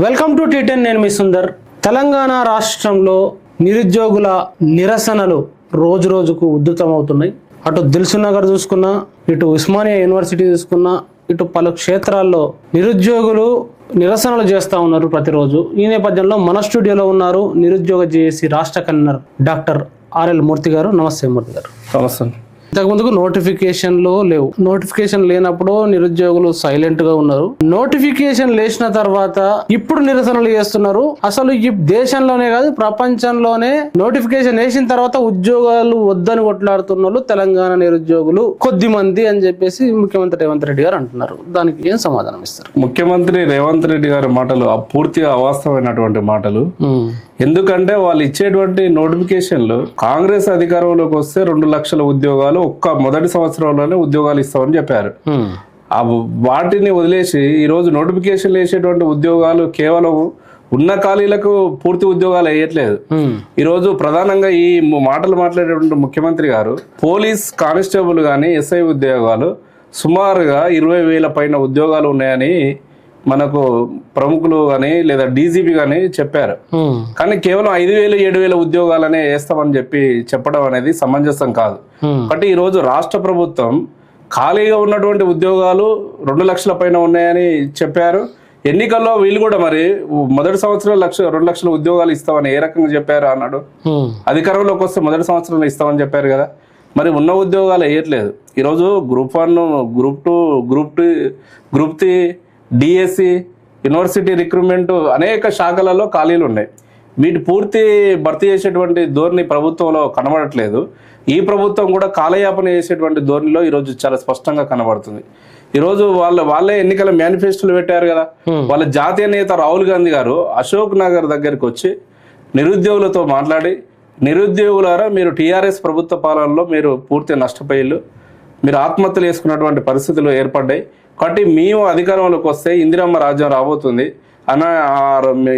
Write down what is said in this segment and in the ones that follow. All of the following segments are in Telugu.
Welcome to టీ10. నేను మీ సుందర్. తెలంగాణ రాష్ట్రంలో నిరుద్యోగుల నిరసనలు రోజు రోజుకు ఉధృతమవుతున్నాయి. అటు దిల్సుఖ్ నగర్ చూసుకున్నా, ఇటు ఉస్మానియా యూనివర్సిటీ చూసుకున్నా, ఇటు పలు క్షేత్రాల్లో నిరుద్యోగులు నిరసనలు చేస్తూ ఉన్నారు ప్రతిరోజు. ఈ నేపథ్యంలో మన స్టూడియోలో ఉన్నారు నిరుద్యోగ జేఏసీ రాష్ట్ర కన్వీనర్ డాక్టర్ ఆర్ఎల్ మూర్తి గారు. నమస్తే మూర్తి గారు. నమస్తే. ఇంతకుముందుకు నోటిఫికేషన్లు లేవు. నోటిఫికేషన్ లేనప్పుడు నిరుద్యోగులు సైలెంట్ గా ఉన్నారు. నోటిఫికేషన్ లేచిన తర్వాత ఇప్పుడు నిరసనలు చేస్తున్నారు. అసలు ఈ దేశంలోనే కాదు ప్రపంచంలోనే నోటిఫికేషన్ వేసిన తర్వాత ఉద్యోగాలు వద్దని కొట్లాడుతున్న వాళ్ళు తెలంగాణ నిరుద్యోగులు కొద్ది మంది అని చెప్పేసి ముఖ్యమంత్రి రేవంత్ రెడ్డి గారు అంటున్నారు. దానికి ఏం సమాధానం ఇస్తారు? ముఖ్యమంత్రి రేవంత్ రెడ్డి గారి మాటలు పూర్తిగా అవాస్తవమైనటువంటి మాటలు. ఎందుకంటే వాళ్ళు ఇచ్చేటువంటి నోటిఫికేషన్లు కాంగ్రెస్ అధికారంలోకి వస్తే 2 లక్షల ఉద్యోగాలు ఒక్క మొదటి సంవత్సరంలోనే ఉద్యోగాలు ఇస్తామని చెప్పారు. వాటిని వదిలేసి ఈరోజు నోటిఫికేషన్లు వేసేటువంటి ఉద్యోగాలు కేవలం ఉన్న ఖాళీలకు పూర్తి ఉద్యోగాలు వేయట్లేదు. ఈరోజు ప్రధానంగా ఈ మాటలు మాట్లాడేటువంటి ముఖ్యమంత్రి గారు పోలీస్ కానిస్టేబుల్ కానీ ఎస్ఐ ఉద్యోగాలు సుమారుగా 20,000 పైన ఉద్యోగాలు ఉన్నాయని మనకు ప్రముఖులు కానీ లేదా డీజీపీ కానీ చెప్పారు. కానీ కేవలం 5,000 7,000 ఉద్యోగాలనే వేస్తామని చెప్పడం అనేది సమంజసం కాదు. కాబట్టి ఈరోజు రాష్ట్ర ప్రభుత్వం ఖాళీగా ఉన్నటువంటి ఉద్యోగాలు 2 లక్షల పైన ఉన్నాయని చెప్పారు. ఎన్నికల్లో వీళ్ళు కూడా మరి మొదటి సంవత్సరం 2 లక్షల ఉద్యోగాలు ఇస్తామని ఏ రకంగా చెప్పారు అన్నాడు. అధికారంలోకి వస్తే మొదటి సంవత్సరంలో ఇస్తామని చెప్పారు కదా. మరి ఉన్న ఉద్యోగాలు వేయట్లేదు. ఈరోజు group 1, group 2, group 3, DSC, university recruitment అనేక శాఖలలో ఖాళీలు ఉన్నాయి. వీటి పూర్తి భర్తీ చేసేటువంటి ధోరణి ప్రభుత్వంలో కనబడట్లేదు. ఈ ప్రభుత్వం కూడా కాలయాపన చేసేటువంటి ధోరణిలో ఈరోజు చాలా స్పష్టంగా కనబడుతుంది. ఈరోజు వాళ్ళే ఎన్నికల మేనిఫెస్టోలు పెట్టారు కదా. వాళ్ళ జాతీయ నేత రాహుల్ గాంధీ గారు అశోక్ నగర్ దగ్గరికి వచ్చి నిరుద్యోగులతో మాట్లాడి, నిరుద్యోగులారా మీరు టీఆర్ఎస్ ప్రభుత్వ పాలనలో మీరు పూర్తి నష్టపోయిళ్ళు, మీరు ఆత్మహత్యలు చేసుకున్నటువంటి పరిస్థితులు ఏర్పడ్డాయి. కాబట్టి మేము అధికారంలోకి వస్తే ఇందిరమ్మ రాజ్యం రాబోతుంది అన్న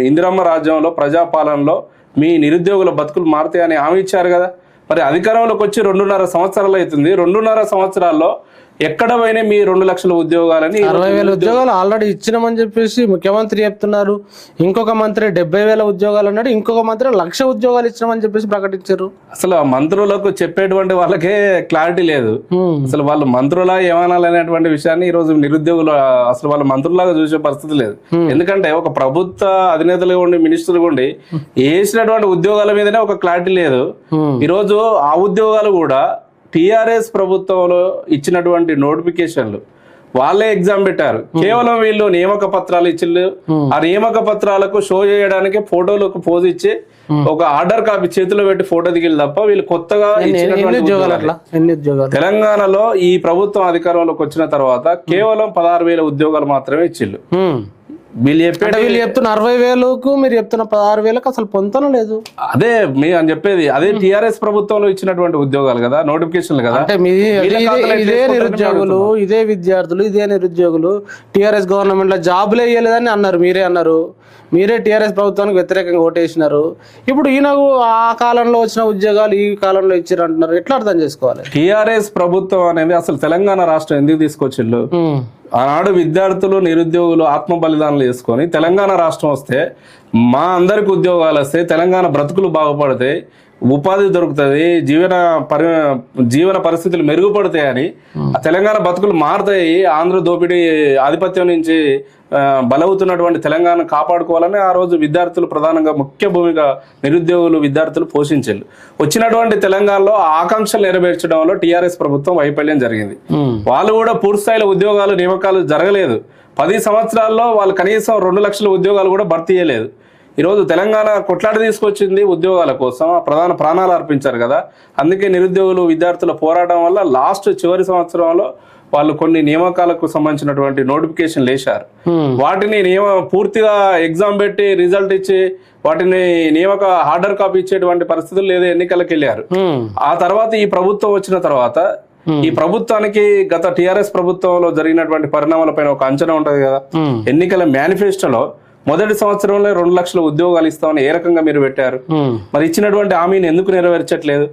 ఇందిరమ్మ రాజ్యంలో ప్రజాపాలనలో మీ నిరుద్యోగుల బతుకులు మారుతాయని హామీ ఇచ్చారు కదా. మరి అధికారంలోకి వచ్చి 2.5 సంవత్సరాలు అవుతుంది. 2.5 సంవత్సరాల్లో ఎక్కడ పోయినా మీ 2 లక్షల ఉద్యోగాలని 60,000 ఉద్యోగాలు ఆల్రెడీ ఇచ్చినామని చెప్పేసి ముఖ్యమంత్రి చెప్తున్నారు. ఇంకొక మంత్రి 70,000 ఉద్యోగాలు అన్నాడు. ఇంకొక మంత్రి 1,00,000 ఉద్యోగాలు ఇచ్చినామని చెప్పేసి ప్రకటించారు. అసలు ఆ మంత్రులకు చెప్పేటువంటి వాళ్ళకే క్లారిటీ లేదు. అసలు వాళ్ళు మంత్రులా ఏమనాలనేటువంటి విషయాన్ని ఈ రోజు నిరుద్యోగులు అసలు వాళ్ళ మంత్రులాగా చూసే పరిస్థితి లేదు. ఎందుకంటే ఒక ప్రభుత్వ అధినేతలుగా ఉండి మినిస్టర్గా ఉండి వేసినటువంటి ఉద్యోగాల మీదనే ఒక క్లారిటీ లేదు. ఈరోజు ఆ ఉద్యోగాలు కూడా టీఆర్ఎస్ ప్రభుత్వంలో ఇచ్చినటువంటి నోటిఫికేషన్లు వాళ్ళే ఎగ్జామ్ పెట్టారు. కేవలం వీళ్ళు నియామక పత్రాలు ఇచ్చిళ్ళు. ఆ నియామక పత్రాలకు షో చేయడానికి ఫోటోలకు పోజ్ ఇచ్చి ఒక ఆర్డర్ కాపీ చేతిలో పెట్టి ఫోటో దిగిళ్ళు తప్ప వీళ్ళు కొత్తగా తెలంగాణలో ఈ ప్రభుత్వం అధికారంలోకి వచ్చిన తర్వాత కేవలం 16,000 ఉద్యోగాలు మాత్రమే ఇచ్చిళ్ళు. వీళ్ళు చెప్తున్న 60,000కు మీరు చెప్తున్న 16,000కు అసలు పొంతన లేదు. అదే మీ అని చెప్పేది. అదే టీఆర్ఎస్ ప్రభుత్వంలో ఇచ్చినటువంటి ఉద్యోగాలు కదా, నోటిఫికేషన్లు కదా. అంటే ఇదే నిరుద్యోగులు, ఇదే విద్యార్థులు, ఇదే నిరుద్యోగులు టీఆర్ఎస్ గవర్నమెంట్ లో జాబులు వేయలేదని అన్నారు. మీరే టీఆర్ఎస్ ప్రభుత్వానికి వ్యతిరేకంగా ఓటేసినారు. ఇప్పుడు ఈయనకు ఆ కాలంలో వచ్చిన ఉద్యోగాలు ఈ కాలంలో ఇచ్చారు అంటున్నారు. ఎట్లా అర్థం చేసుకోవాలి? టీఆర్ఎస్ ప్రభుత్వం అనేది అసలు తెలంగాణ రాష్ట్రం ఎందుకు తీసుకొచ్చిళ్ళు? ఆనాడు విద్యార్థులు నిరుద్యోగులు ఆత్మ బలిదానాలు చేసుకొని తెలంగాణ రాష్ట్రం వస్తే మా అందరికి ఉద్యోగాలు వస్తాయి, తెలంగాణ బ్రతుకులు బాగుపడతాయి, ఉపాధి దొరుకుతుంది, జీవన పరిస్థితులు మెరుగుపడతాయని, తెలంగాణ బతుకులు మారుతాయి, ఆంధ్ర దోపిడీ ఆధిపత్యం నుంచి బలవుతున్నటువంటి తెలంగాణ కాపాడుకోవాలని ఆ రోజు విద్యార్థులు ప్రధానంగా ముఖ్య భూమిక నిరుద్యోగులు విద్యార్థులు పోషించారు. వచ్చినటువంటి తెలంగాణలో ఆకాంక్షలు నెరవేర్చడంలో టీఆర్ఎస్ ప్రభుత్వం వైఫల్యం జరిగింది. వాళ్ళు కూడా పూర్తి స్థాయిలో ఉద్యోగాలు నియామకాలు జరగలేదు. 10 సంవత్సరాల్లో వాళ్ళు కనీసం 2 లక్షల ఉద్యోగాలు కూడా భర్తీ చేయలేదు. ఈరోజు తెలంగాణ కొట్లాడి తీసుకొచ్చింది ఉద్యోగాల కోసం, ప్రధాన ప్రాణాలు అర్పించారు కదా. అందుకే నిరుద్యోగులు విద్యార్థుల పోరాటం వల్ల చివరి సంవత్సరంలో వాళ్ళు కొన్ని నియామకాలకు సంబంధించినటువంటి నోటిఫికేషన్లు వేశారు. వాటిని పూర్తిగా ఎగ్జామ్ పెట్టి రిజల్ట్ ఇచ్చి వాటిని నియామక ఆర్డర్ కాపీ ఇచ్చేటువంటి పరిస్థితులు లేదా ఎన్నికలకు వెళ్ళారు. ఆ తర్వాత ఈ ప్రభుత్వం వచ్చిన తర్వాత ఈ ప్రభుత్వానికి గత టీఆర్ఎస్ ప్రభుత్వంలో జరిగినటువంటి పరిణామాలపైన ఒక అంచనా ఉంటది కదా. ఎన్నికల మేనిఫెస్టోలో మొదటి సంవత్సరంలో 2 లక్షల ఉద్యోగాలు ఇస్తామని ఏ రకంగా మీరు పెట్టారు? మరి ఇచ్చినటువంటి హామీని ఎందుకు నెరవేర్చట్లేదు?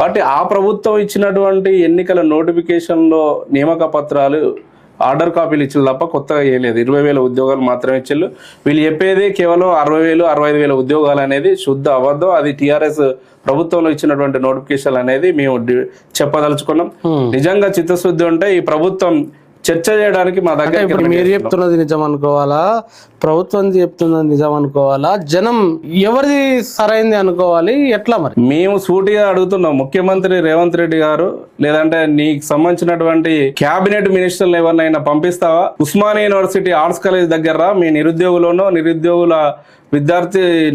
కాబట్టి ఆ ప్రభుత్వం ఇచ్చినటువంటి ఎన్నికల నోటిఫికేషన్ లో నియామక పత్రాలు ఆర్డర్ కాపీలు ఇచ్చింది తప్ప కొత్తగా వేయలేదు. 20,000 ఉద్యోగాలు మాత్రమే ఇచ్చిళ్ళు. వీళ్ళు చెప్పేది కేవలం 60,000 65,000 ఉద్యోగాలు అనేది శుద్ధ అబద్ధం. అది టీఆర్ఎస్ ప్రభుత్వంలో ఇచ్చినటువంటి నోటిఫికేషన్ అనేది మేము చెప్పదలుచుకున్నాం. నిజంగా చిత్తశుద్ధి ఉంటే ఈ ప్రభుత్వం చర్చ చేయడానికి మా దగ్గర ఇప్పుడు మీరు చెప్తున్నది నిజం అనుకోవాలా, ప్రభుత్వం చెప్తున్నది నిజం అనుకోవాలా, జనం ఎవరిది సరైంది అనుకోవాలి, ఎట్లా మరి? మేము సూటిగా అడుగుతున్నాం, ముఖ్యమంత్రి రేవంత్ రెడ్డి గారు, లేదంటే నీకు సంబంధించినటువంటి క్యాబినెట్ మినిస్టర్లు ఎవరినైనా పంపిస్తావా? ఉస్మానియా యూనివర్సిటీ ఆర్ట్స్ కాలేజ్ దగ్గర మీ నిరుద్యోగులను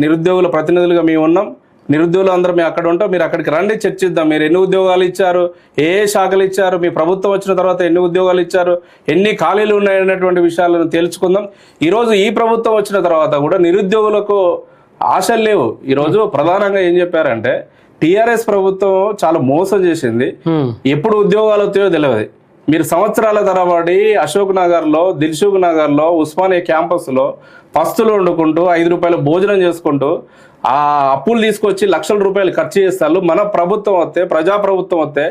నిరుద్యోగుల ప్రతినిధులుగా మేము ఉన్నాం. నిరుద్యోగులు అందరూ మేము అక్కడ ఉంటాం, మీరు అక్కడికి రండి, చర్చిద్దాం. మీరు ఎన్ని ఉద్యోగాలు ఇచ్చారు, ఏ శాఖలు ఇచ్చారు, మీ ప్రభుత్వం వచ్చిన తర్వాత ఎన్ని ఉద్యోగాలు ఇచ్చారు, ఎన్ని ఖాళీలు ఉన్నాయనేటువంటి విషయాలను తేల్చుకుందాం. ఈరోజు ఈ ప్రభుత్వం వచ్చిన తర్వాత కూడా నిరుద్యోగులకు ఆశలు లేవు. ఈరోజు ప్రధానంగా ఏం చెప్పారంటే టీఆర్ఎస్ ప్రభుత్వం చాలా మోసం చేసింది, ఎప్పుడు ఉద్యోగాలు వస్తాయో తెలియదు. మీరు సంవత్సరాల తరబడి అశోక్ నగర్లో, దిల్సుఖ్ నగర్లో, ఉస్మానియా క్యాంపస్లో పస్తులు వండుకుంటూ 5 రూపాయలు భోజనం చేసుకుంటూ ఆ అప్పులు తీసుకొచ్చి లక్షల రూపాయలు ఖర్చు చేస్తారు. మన ప్రభుత్వం వస్తే, ప్రజాప్రభుత్వం వస్తే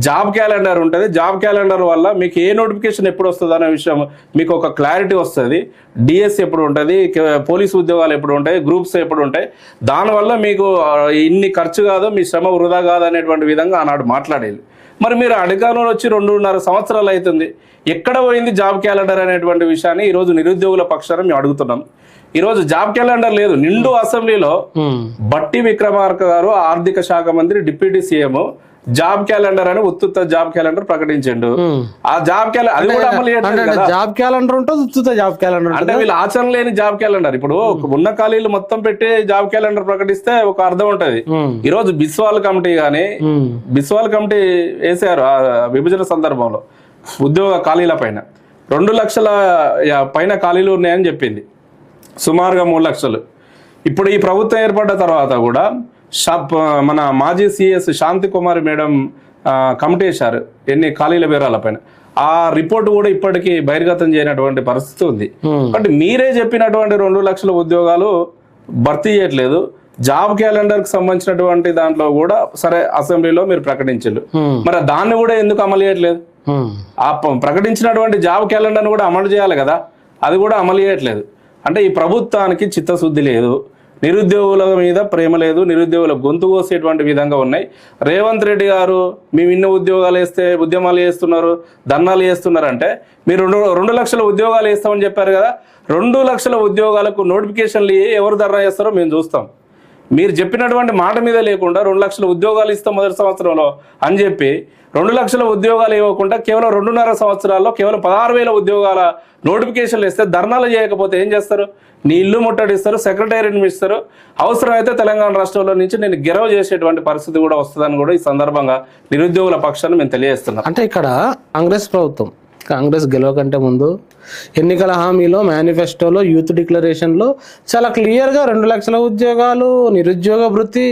జాబ్ క్యాలెండర్ ఉంటుంది. జాబ్ క్యాలెండర్ వల్ల మీకు ఏ నోటిఫికేషన్ ఎప్పుడు వస్తుంది అనే విషయం మీకు ఒక క్లారిటీ వస్తుంది. డిఎస్ ఎప్పుడు ఉంటుంది, పోలీసు ఉద్యోగాలు ఎప్పుడు ఉంటాయి, గ్రూప్స్ ఎప్పుడు ఉంటాయి. దానివల్ల మీకు ఇన్ని ఖర్చు కాదు, మీ శ్రమ వృధా కాదు అనేటువంటి విధంగా ఆనాడు మాట్లాడేది. మరి మీరు అధికారంలో వచ్చి 2.5 సంవత్సరాలు అవుతుంది, ఎక్కడ పోయింది జాబ్ క్యాలెండర్ అనేటువంటి విషయాన్ని ఈరోజు నిరుద్యోగుల పక్షాన మేము అడుగుతున్నాం. ఈరోజు జాబ్ క్యాలెండర్ లేదు. నిండు అసెంబ్లీలో బట్టి విక్రమార్క గారు, ఆర్థిక శాఖ మంత్రి, డిప్యూటీ సీఎం జాబ్ క్యాలెండర్ అని ఉత్తుత జాబ్ క్యాలెండర్ ప్రకటించండు. ఆ జాబ్ క్యాలెండర్ అది కూడా అమలు చేయట్లేదు కదా. జాబ్ క్యాలెండర్ ఉంటుంది, ఉత్తుత జాబ్ క్యాలెండర్ అంటే వీళ్ళు ఆచరణ లేని జాబ్ క్యాలెండర్. ఇప్పుడు ఉన్న ఖాళీలు మొత్తం పెట్టి జాబ్ క్యాలెండర్ ప్రకటిస్తే ఒక అర్థం ఉంటది. ఈ రోజు బిస్వాల్ కమిటీ వేసారు ఆ విభజన సందర్భంలో ఉద్యోగ ఖాళీల పైన 2 లక్షల పైన ఖాళీలు ఉన్నాయని చెప్పింది, సుమారుగా 3 లక్షలు. ఇప్పుడు ఈ ప్రభుత్వం ఏర్పడ్డ తర్వాత కూడా మన మాజీ సిఎస్ శాంతి కుమారి మేడం కమిటీ వేశారు ఎన్ని ఖాళీల వివరాల పైన. ఆ రిపోర్ట్ కూడా ఇప్పటికీ బహిర్గతం చేయనటువంటి పరిస్థితి ఉంది. బట్ మీరే చెప్పినటువంటి 2 లక్షల ఉద్యోగాలు భర్తీ చేయట్లేదు. జాబ్ క్యాలెండర్ కి సంబంధించినటువంటి దాంట్లో కూడా సరే అసెంబ్లీలో మీరు ప్రకటించారు, మరి దాన్ని కూడా ఎందుకు అమలు చేయట్లేదు? ఆ ప్రకటించినటువంటి జాబ్ క్యాలెండర్ కూడా అమలు చేయాలి కదా, అది కూడా అమలు చేయట్లేదు. అంటే ఈ ప్రభుత్వానికి చిత్తశుద్ధి లేదు, నిరుద్యోగుల మీద ప్రేమ లేదు, నిరుద్యోగుల గొంతు కోసేటువంటి విధంగా ఉన్నాయి. రేవంత్ రెడ్డి గారు మేము ఇన్ని ఉద్యోగాలు వేస్తే ఉద్యమాలు చేస్తున్నారు, ధర్నాలు చేస్తున్నారు అంటే మీరు 2 లక్షల ఉద్యోగాలు వేస్తామని చెప్పారు కదా. 2 లక్షల ఉద్యోగాలకు నోటిఫికేషన్లు ఎవరు ధర్నా చేస్తారో మేము చూస్తాం. మీరు చెప్పినటువంటి మాట మీద లేకుండా 2 లక్షల ఉద్యోగాలు ఇస్తాం మొదటి సంవత్సరంలో అని చెప్పి 2 లక్షల ఉద్యోగాలు ఇవ్వకుండా కేవలం 2.5 సంవత్సరాల్లో కేవలం 16,000 ఉద్యోగాల నోటిఫికేషన్లు ఇస్తే ధర్నాలు చేయకపోతే ఏం చేస్తారు? నీ ఇల్లు ముట్టడిస్తారు, సెక్రటేరియట్ ఇస్తారు. అవసరమైతే తెలంగాణ రాష్ట్రంలో నుంచి నేను గెరవ చేసేటువంటి పరిస్థితి కూడా వస్తుందని కూడా ఈ సందర్భంగా నిరుద్యోగుల పక్షాన్ని మేము తెలియజేస్తున్నాం. అంటే ఇక్కడ కాంగ్రెస్ గెలవకంటే ముందు ఎన్నికల హామీలో, మేనిఫెస్టోలో, యూత్ డిక్లరేషన్లో చాలా క్లియర్గా 2 లక్షల ఉద్యోగాలు, నిరుద్యోగ భృతి,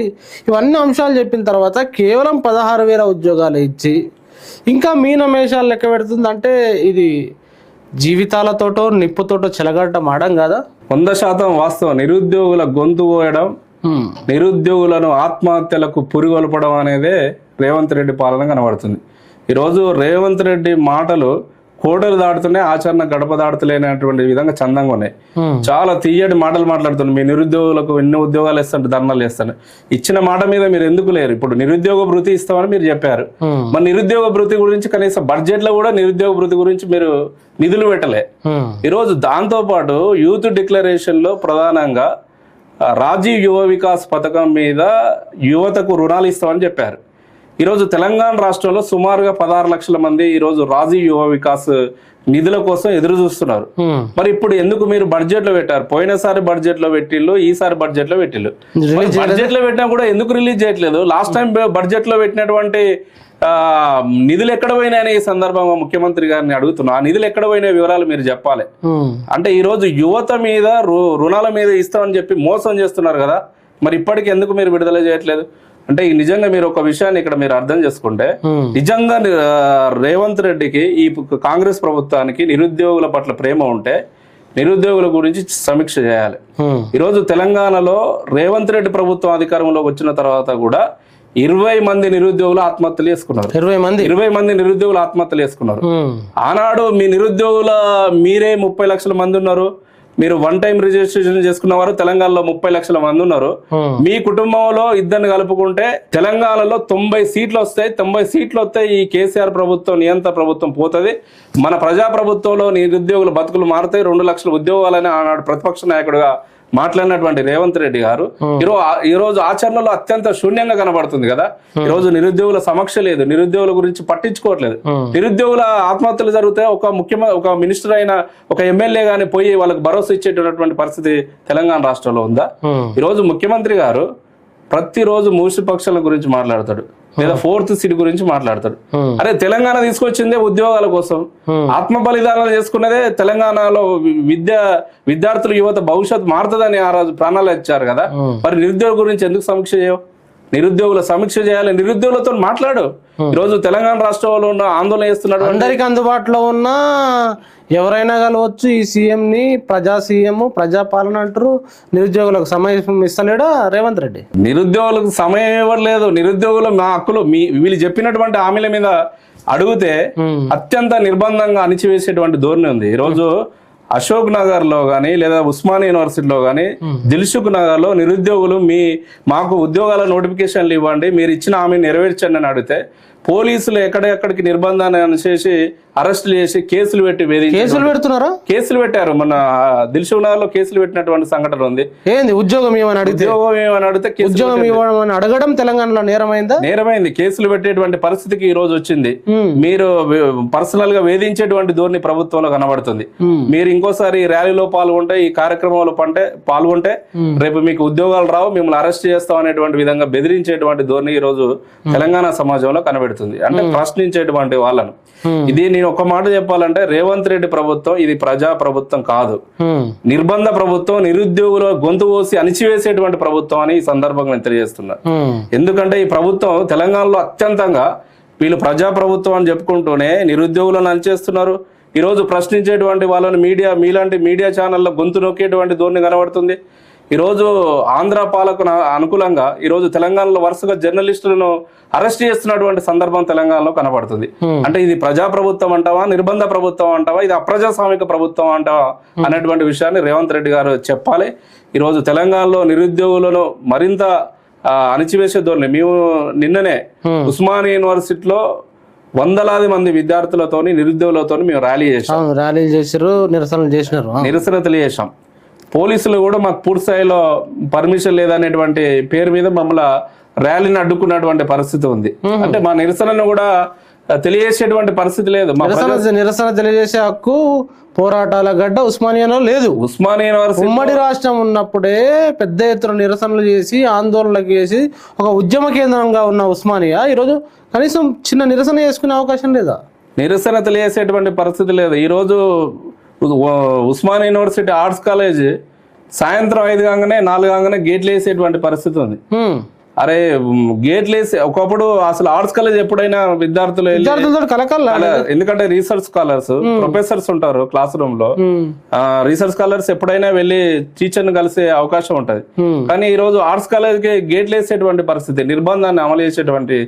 ఇవన్నీ అంశాలు చెప్పిన తర్వాత కేవలం 16,000 ఉద్యోగాలు ఇచ్చి ఇంకా మీనమేషాలు లెక్క పెడుతుంది. అంటే ఇది జీవితాలతోటో నిప్పుతోటో చెలగడ్డ మాడం కదా. 100% వాస్తవం. నిరుద్యోగుల గొంతు పోయడం, నిరుద్యోగులను ఆత్మహత్యలకు పురిగొల్పడం అనేదే రేవంత్ రెడ్డి పాలన కనబడుతుంది. ఈరోజు రేవంత్ రెడ్డి మాటలు కోటలు దాటుతున్నాయి, ఆచరణ గడప దాటుతలేనటువంటి విధంగా చందంగా ఉన్నాయి. చాలా తీయటి మాటలు మాట్లాడుతున్నాయి. మీ నిరుద్యోగులకు ఎన్ని ఉద్యోగాలు ఇస్తాంటే ధర్నాలు చేస్తాను. ఇచ్చిన మాట మీద మీరు ఎందుకు లేరు? ఇప్పుడు నిరుద్యోగ భృతి ఇస్తామని మీరు చెప్పారు, మరి నిరుద్యోగ భృతి గురించి కనీసం బడ్జెట్ లో కూడా నిరుద్యోగ భృతి గురించి మీరు నిధులు పెట్టలే. ఈరోజు దాంతో పాటు యూత్ డిక్లరేషన్ లో ప్రధానంగా రాజీవ్ యువ వికాస్ పథకం మీద యువతకు రుణాలు ఇస్తామని చెప్పారు. ఈరోజు తెలంగాణ రాష్ట్రంలో సుమారుగా 16 లక్షల మంది ఈరోజు రాజీవ్ యువ వికాస్ నిధుల కోసం ఎదురు చూస్తున్నారు. మరి ఇప్పుడు ఎందుకు మీరు బడ్జెట్ లో పెట్టారు? పోయినసారి బడ్జెట్ లో పెట్టిళ్ళు, ఈసారి బడ్జెట్ లో పెట్టిళ్ళు. బడ్జెట్ లో పెట్టినా కూడా ఎందుకు రిలీజ్ చేయట్లేదు? లాస్ట్ టైం బడ్జెట్ లో పెట్టినటువంటి నిధులు ఎక్కడ పోయినాయని ఈ సందర్భంగా ముఖ్యమంత్రి గారిని అడుగుతున్నా. ఆ నిధులు ఎక్కడ పోయిన వివరాలు మీరు చెప్పాలి. అంటే ఈ రోజు యువత మీద రుణాల మీద ఇస్తామని చెప్పి మోసం చేస్తున్నారు కదా, మరి ఇప్పటికి ఎందుకు మీరు విడుదల చేయట్లేదు? అంటే నిజంగా మీరు ఒక విషయాన్ని ఇక్కడ మీరు అర్థం చేసుకుంటే, నిజంగా రేవంత్ రెడ్డికి, ఈ కాంగ్రెస్ ప్రభుత్వానికి నిరుద్యోగుల పట్ల ప్రేమ ఉంటే నిరుద్యోగుల గురించి సమీక్ష చేయాలి. ఈరోజు తెలంగాణలో రేవంత్ రెడ్డి ప్రభుత్వం అధికారంలో వచ్చిన తర్వాత కూడా 20 మంది నిరుద్యోగులు ఆత్మహత్యలు చేసుకున్నారు. 20 మంది నిరుద్యోగులు ఆత్మహత్యలు చేసుకున్నారు. ఆనాడు మీ నిరుద్యోగుల మీరే 30 లక్షల మంది ఉన్నారు. మీరు వన్ టైం రిజిస్ట్రేషన్ చేసుకున్న వారు తెలంగాణలో 30 లక్షల మంది ఉన్నారు. మీ కుటుంబంలో ఇద్దరిని కలుపుకుంటే తెలంగాణలో 90 సీట్లు వస్తాయి. 90 సీట్లు వస్తే ఈ కేసీఆర్ ప్రభుత్వం నియంత్రణ ప్రభుత్వం పోతుంది. మన ప్రజా ప్రభుత్వంలో నిరుద్యోగుల బతుకులు మారుతాయి. 2 లక్షల ఉద్యోగాలని ఆనాడు ప్రతిపక్ష నాయకుడుగా మాట్లాడినటువంటి రేవంత్ రెడ్డి గారు ఈ రోజు ఆచరణలో అత్యంత శూన్యంగా కనబడుతుంది కదా. ఈ రోజు నిరుద్యోగుల సమక్ష లేదు, నిరుద్యోగుల గురించి పట్టించుకోవట్లేదు. నిరుద్యోగుల ఆత్మహత్యలు జరిగితే ఒక మినిస్టర్ అయిన ఒక ఎమ్మెల్యే గాని పోయి వాళ్ళకి భరోసా ఇచ్చేటటువంటి పరిస్థితి తెలంగాణ రాష్ట్రంలో ఉందా? ఈ రోజు ముఖ్యమంత్రి గారు ప్రతిరోజు మూసి పక్షాల గురించి మాట్లాడతాడు, లేదా 4th సీట్ గురించి మాట్లాడతాడు. అరే తెలంగాణ తీసుకొచ్చిందే ఉద్యోగాల కోసం, ఆత్మ బలిదానాలు చేసుకున్నదే తెలంగాణలో విద్యార్థులు యువత భవిష్యత్తు మారుతుందని ఆ రోజు ప్రాణాలు ఇచ్చారు కదా. మరి నిరుద్యోగుల గురించి ఎందుకు సమీక్ష చేయవు? నిరుద్యోగుల సమీక్ష చేయాలి, నిరుద్యోగులతో మాట్లాడు. ఈరోజు తెలంగాణ రాష్ట్రంలో ఉన్న ఆందోళన చేస్తున్నాడు. అందరికి అందుబాటులో ఉన్న ఎవరైనా కలవచ్చు ఈ సీఎం ని. ప్రజా సీఎం, ప్రజాపాలన అంటారు. నిరుద్యోగులకు సమయం ఇస్తలేడా రేవంత్ రెడ్డి? నిరుద్యోగులకు సమయం ఇవ్వట్లేదు. నిరుద్యోగులు మా హక్కులు వీళ్ళు చెప్పినటువంటి హామీల మీద అడిగితే అత్యంత నిర్బంధంగా అణిచివేసేటువంటి ధోరణి ఉంది. ఈరోజు అశోక్ నగర్ లో గానీ లేదా ఉస్మానియా యూనివర్సిటీలో గానీ దిల్సుఖ్ నగర్ లో నిరుద్యోగులు మాకు ఉద్యోగాల నోటిఫికేషన్లు ఇవ్వండి, మీరు ఇచ్చిన హామీ నెరవేర్చండి అని అడిగితే పోలీసులు ఎక్కడెక్కడికి నిర్బంధాన్ని చేసి అరెస్టులు చేసి కేసులు పెట్టి పెడుతున్నారా? కేసులు పెట్టారు. మన దిల్సుఖ్ నగర్ లో కేసులు పెట్టినటువంటి సంఘటన ఉంది. ఏంది ఉద్యోగం ఏమని అడిగితే ఉద్యోగం ఇవ్వడం అడగడం తెలంగాణలో నేరమైందా? నేరమైంది. కేసులు పెట్టేటువంటి పరిస్థితికి ఈ రోజు వచ్చింది. మీరు పర్సనల్ గా వేధించేటువంటి ధోరణి ప్రభుత్వంలో కనబడుతుంది. మీరు ఇంకోసారి ఈ ర్యాలీలో పాల్గొంటే, ఈ కార్యక్రమంలో పాల్గొంటే రేపు మీకు ఉద్యోగాలు రావు, మిమ్మల్ని అరెస్ట్ చేస్తాం అనేటువంటి విధంగా బెదిరించేటువంటి ధోరణి ఈ రోజు తెలంగాణ సమాజంలో కనబడుతుంది. అంటే ప్రశ్నించేటువంటి వాళ్ళను. ఇది నేను ఒక మాట చెప్పాలంటే రేవంత్ రెడ్డి ప్రభుత్వం ఇది ప్రజా ప్రభుత్వం కాదు, నిర్బంధ ప్రభుత్వం, నిరుద్యోగుల గొంతు కోసి అణిచివేసేటువంటి ప్రభుత్వం అని ఈ సందర్భంగా నేను తెలియజేస్తున్నా. ఎందుకంటే ఈ ప్రభుత్వం తెలంగాణలో అత్యంతంగా వీళ్ళు ప్రజా ప్రభుత్వం అని చెప్పుకుంటూనే నిరుద్యోగులను అణిచేస్తున్నారు. ఈ రోజు ప్రశ్నించేటువంటి వాళ్ళని మీలాంటి మీడియా ఛానల్లో గొంతు నొక్కేటువంటి ధోరణి కనబడుతుంది. ఈరోజు ఆంధ్ర పాలకు అనుకూలంగా ఈరోజు తెలంగాణలో వరుసగా జర్నలిస్టులను అరెస్ట్ చేస్తున్నటువంటి సందర్భం తెలంగాణలో కనబడుతుంది. అంటే ఇది ప్రజా ప్రభుత్వం అంటావా, నిర్బంధ ప్రభుత్వం అంటావా, ఇది అప్రజాస్వామిక ప్రభుత్వం అంటావా అనేటువంటి విషయాన్ని రేవంత్ రెడ్డి గారు చెప్పాలి. ఈరోజు తెలంగాణలో నిరుద్యోగులను మరింత అణిచివేసే ధోరణి. మేము నిన్ననే ఉస్మానియా యూనివర్సిటీలో వందలాది మంది విద్యార్థులతోని నిరుద్యోగులతోని మేము ర్యాలీ చేశారు, నిరసన తెలియజేశాం. పోలీసులు కూడా మాకు పూర్తి స్థాయిలో పర్మిషన్ లేదనేటువంటి పేరు మీద మమ్మల్ని ర్యాలీని అడ్డుకున్నటువంటి పరిస్థితి ఉంది. అంటే మా నిరసనను కూడా తెలియజేసేటువంటి పరిస్థితి లేదు. నిరసన తెలియజేసే హక్కు పోరాటాల గడ్డ ఉస్మానియాలో లేదు. ఉస్మానియా యూనివర్సిటీ ఉమ్మడి రాష్ట్రం ఉన్నప్పుడే పెద్ద ఎత్తున నిరసనలు చేసి ఆందోళనలు చేసి ఒక ఉద్యమ కేంద్రంగా ఉన్న ఉస్మానియా ఈరోజు కనీసం చిన్న నిరసన చేసుకునే అవకాశం లేదా? నిరసన తెలియజేసేటువంటి పరిస్థితి లేదు. ఈరోజు ఉస్మానియా యూనివర్సిటీ ఆర్ట్స్ కాలేజ్ సాయంత్రం 5 కాగానే 4 కాగానే గేట్లు వేసేటువంటి పరిస్థితి ఉంది. అరే గేట్లు వేసి ఒకప్పుడు అసలు ఆర్ట్స్ కాలేజ్ ఎప్పుడైనా విద్యార్థులు ఎందుకంటే రీసెర్చ్ స్కాలర్స్ ప్రొఫెసర్స్ ఉంటారు క్లాస్ రూమ్ లో, రీసెర్చ్ స్కాలర్స్ ఎప్పుడైనా వెళ్లి టీచర్ ని కలిసే అవకాశం ఉంటది. కానీ ఈ రోజు ఆర్ట్స్ కాలేజ్ కి గేట్లు వేసేటువంటి పరిస్థితి, నిర్బంధాన్ని అమలు చేసేటువంటి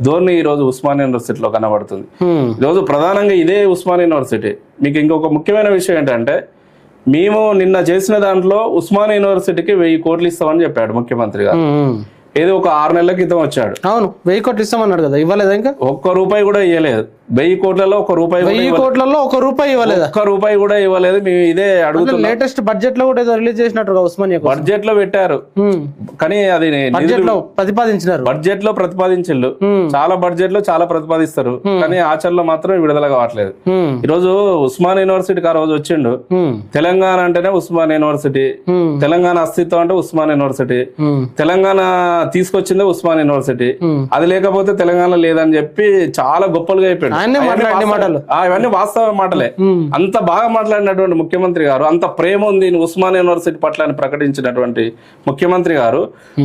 ధోరణి ఈ రోజు ఉస్మానియా యూనివర్సిటీలో కనబడుతుంది. ఈ రోజు ప్రధానంగా ఇదే ఉస్మానియా యూనివర్సిటీ. మీకు ఇంకొక ముఖ్యమైన విషయం ఏంటంటే మేము నిన్న చేసిన దాంట్లో ఉస్మానియా యూనివర్సిటీకి 1000 కోట్లు ఇస్తామని చెప్పాడు ముఖ్యమంత్రి గారు. ఏదో ఒక 6 నెలల క్రితం వచ్చాడు. అవును, 1000 కోట్లు ఇస్తామన్నాడు కదా, ఇవ్వలేదు. ఇంకా ₹1 కూడా ఇవ్వలేదు. 1000 కోట్లలో ₹1 1000 కోట్లలో ₹1 ఇవ్వలేదు. ₹1 కూడా ఇవ్వలేదు. మేము ఇదే అడుగుతున్నాం. లేటెస్ట్ బడ్జెట్ లో కూడా రిలీజ్ చేసినట్టు ఉస్మానియా బడ్జెట్ లో పెట్టారు, కానీ అది బడ్జెట్ లో ప్రతిపాదించినారు. బడ్జెట్ లో ప్రతిపాదించారు, చాలా బడ్జెట్ లో చాలా ప్రతిపాదిస్తారు, కానీ ఆచరణలో మాత్రం విడుదల కావట్లేదు. ఈ రోజు ఉస్మానియా యూనివర్సిటీకి ఆ రోజు వచ్చిండు. తెలంగాణ అంటేనే ఉస్మానియా యూనివర్సిటీ, తెలంగాణ అస్తిత్వం అంటే ఉస్మానియా యూనివర్సిటీ, తెలంగాణ తీసుకొచ్చిందే ఉస్మానియా యూనివర్సిటీ, అది లేకపోతే తెలంగాణ లేదని చెప్పి చాలా గొప్పలుగా అయిపోయాడు. ఇవన్నీ వాస్తవ మాటలే. అంత బాగా మాట్లాడినటువంటి ముఖ్యమంత్రి గారు, అంత ప్రేమ ఉంది ఉస్మానియా యూనివర్సిటీ పట్ల అని ప్రకటించినటువంటి ముఖ్యమంత్రి గారు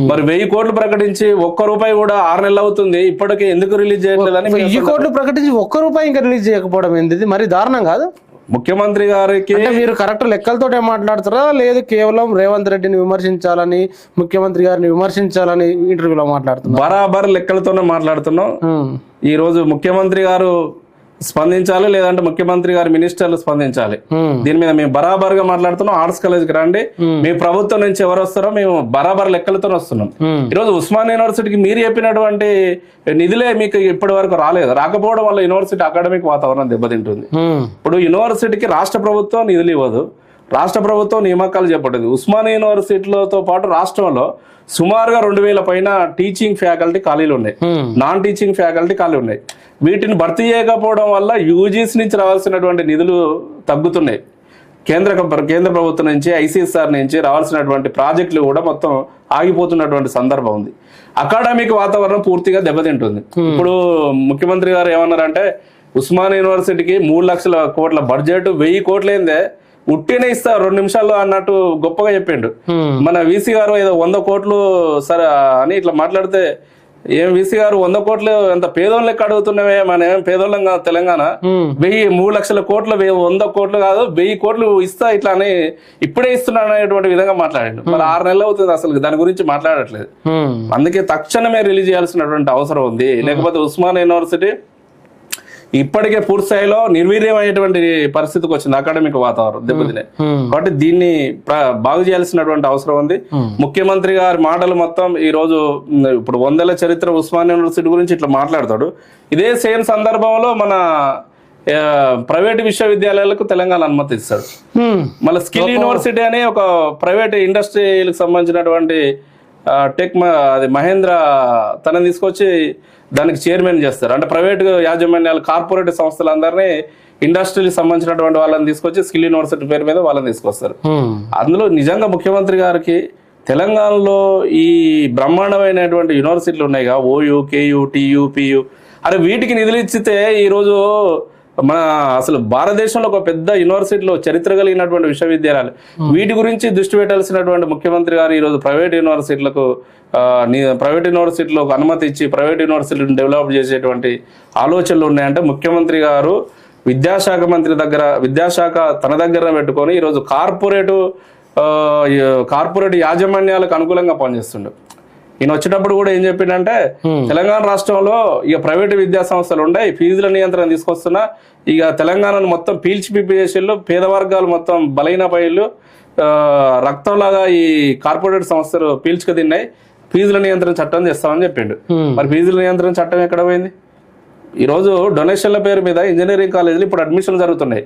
మరి 1000 కోట్లు ప్రకటించి ₹1 కూడా 6 నెలలు అవుతుంది, ఇప్పటికే ఎందుకు రిలీజ్ చేయట్లేదని. 1000 కోట్లు ప్రకటించి ₹1 ఇంకా రిలీజ్ చేయకపోవడం ఏంది? మరి దారుణం కాదు? ముఖ్యమంత్రి గారికి అంటే మీరు కరెక్ట్ లెక్కలతోటే మాట్లాడుతారా లేదు కేవలం రేవంత్ రెడ్డిని విమర్శించాలని ముఖ్యమంత్రి గారిని విమర్శించాలని ఇంటర్వ్యూలో మాట్లాడుతున్నారు? బరాబర్ లెక్కలతోనే మాట్లాడుతున్నాం. ఈ రోజు ముఖ్యమంత్రి గారు స్పందించాలి, లేదంటే ముఖ్యమంత్రి గారి మినిస్టర్లు స్పందించాలి. దీని మీద మేము బరాబర్ గా మాట్లాడుతున్నాం. ఆర్ట్స్ కాలేజ్కి రండి, మీ ప్రభుత్వం నుంచి ఎవరు వస్తారో మేము బరాబర్ లెక్కలతో వస్తున్నాం. ఈరోజు ఉస్మానియా యూనివర్సిటీకి మీరు చెప్పినటువంటి నిధులే మీకు ఇప్పటి వరకు రాలేదు. రాకపోవడం వల్ల యూనివర్సిటీ అకాడమిక్ వాతావరణం దెబ్బతింటుంది. ఇప్పుడు యూనివర్సిటీకి రాష్ట్ర ప్రభుత్వం నిధులు ఇవ్వదు, రాష్ట్ర ప్రభుత్వం నియామకాలు చేపట్టదు. ఉస్మానియా యూనివర్సిటీలతో పాటు రాష్ట్రంలో సుమారుగా 2000 పైన టీచింగ్ ఫ్యాకల్టీ ఖాళీలు ఉన్నాయి, నాన్ టీచింగ్ ఫ్యాకల్టీ ఖాళీ ఉన్నాయి. వీటిని భర్తీ చేయకపోవడం వల్ల యూజీసీ నుంచి రావాల్సినటువంటి నిధులు తగ్గుతున్నాయి. కేంద్ర ప్రభుత్వం నుంచి ఐసీఎస్ఆర్ నుంచి రావాల్సినటువంటి ప్రాజెక్టులు కూడా మొత్తం ఆగిపోతున్నటువంటి సందర్భం ఉంది. అకాడమిక్ వాతావరణం పూర్తిగా దెబ్బతింటుంది. ఇప్పుడు ముఖ్యమంత్రి గారు ఏమన్నారంటే ఉస్మానియా యూనివర్సిటీకి 3 లక్షల కోట్ల బడ్జెట్ 1000 కోట్లైందే ఉట్టినే ఇస్తా 2 నిమిషాల్లో అన్నట్టు గొప్పగా చెప్పిండు. మన వీసీ గారు ఏదో 100 కోట్లు సరే అని ఇట్లా మాట్లాడితే, ఏం వీసీ గారు 100 కోట్లు ఎంత పేదోళ్ళ లెక్క అడుగుతున్నావే, మన ఏం పేదోళ్ళం కాదు తెలంగాణ, 3 లక్షల కోట్లు 100 కోట్లు కాదు 1000 కోట్లు ఇస్తా ఇట్లా అని ఇప్పుడే ఇస్తున్నా అనేటువంటి విధంగా మాట్లాడండి. మరి 6 నెలలు అవుతుంది అసలు దాని గురించి మాట్లాడట్లేదు. అందుకే తక్షణమే రిలీజ్ చేయాల్సినటువంటి అవసరం ఉంది. లేకపోతే ఉస్మానియా యూనివర్సిటీ ఇప్పటికే పూర్తి స్థాయిలో నిర్వీర్యమైనటువంటి పరిస్థితికి వచ్చింది, అకాడమిక్ వాతావరణం దెబ్బతినే. కాబట్టి దీన్ని బాగు చేయాల్సినటువంటి అవసరం ఉంది. ముఖ్యమంత్రి గారి మాటలు మొత్తం ఈ రోజు ఇప్పుడు 100 ఏళ్ల చరిత్ర ఉస్మానియా యూనివర్సిటీ గురించి ఇట్లా మాట్లాడతాడు. ఇదే సేమ్ సందర్భంలో మన ప్రైవేట్ విశ్వవిద్యాలయాలకు తెలంగాణ అనుమతి ఇస్తాడు. మళ్ళీ స్కిల్ యూనివర్సిటీ అనే ఒక ప్రైవేట్ ఇండస్ట్రీలకు సంబంధించినటువంటి అది మహేంద్ర తనని తీసుకొచ్చి దానికి చైర్మన్ చేస్తారు. అంటే ప్రైవేట్ యాజమాన్యాలు కార్పొరేట్ సంస్థలందరినీ ఇండస్ట్రీకి సంబంధించినటువంటి వాళ్ళని తీసుకొచ్చి స్కిల్ యూనివర్సిటీ పేరు మీద వాళ్ళని తీసుకొస్తారు. అందులో నిజంగా ముఖ్యమంత్రి గారికి తెలంగాణలో ఈ బ్రహ్మాండమైనటువంటి యూనివర్సిటీలు ఉన్నాయిగా, ఓయూ, కేయూ, టీయూ, పియూ, అరే వీటికి నిధులు ఇచ్చితే ఈరోజు మన అసలు భారతదేశంలో ఒక పెద్ద యూనివర్సిటీలో చరిత్ర కలిగినటువంటి విశ్వవిద్యాలయాలు వీటి గురించి దృష్టి పెట్టాల్సినటువంటి ముఖ్యమంత్రి గారు ఈరోజు ప్రైవేట్ యూనివర్సిటీలకు అనుమతి ఇచ్చి ప్రైవేట్ యూనివర్సిటీని డెవలప్ చేసేటువంటి ఆలోచనలు ఉన్నాయంటే ముఖ్యమంత్రి గారు విద్యాశాఖ తన దగ్గర పెట్టుకొని ఈరోజు కార్పొరేట్ యాజమాన్యాలకు అనుకూలంగా పనిచేస్తుండే. ఈయన వచ్చేటప్పుడు కూడా ఏం చెప్పిండంటే తెలంగాణ రాష్ట్రంలో ఇక ప్రైవేటు విద్యా సంస్థలు ఉన్నాయి, ఫీజుల నియంత్రణ తీసుకొస్తున్నా, ఇక తెలంగాణను మొత్తం పీల్చిపిప్పి చేసేళ్ళు, పేద వర్గాలు మొత్తం బలైన పైళ్ళు రక్తంలాగా ఈ కార్పొరేట్ సంస్థలు పీల్చుకు తిన్నాయి, ఫీజుల నియంత్రణ చట్టం చేస్తామని చెప్పిండు. మరి ఫీజుల నియంత్రణ చట్టం ఎక్కడ పోయింది? ఈ రోజు డొనేషన్ల పేరు మీద ఇంజనీరింగ్ కాలేజీలు ఇప్పుడు అడ్మిషన్లు జరుగుతున్నాయి.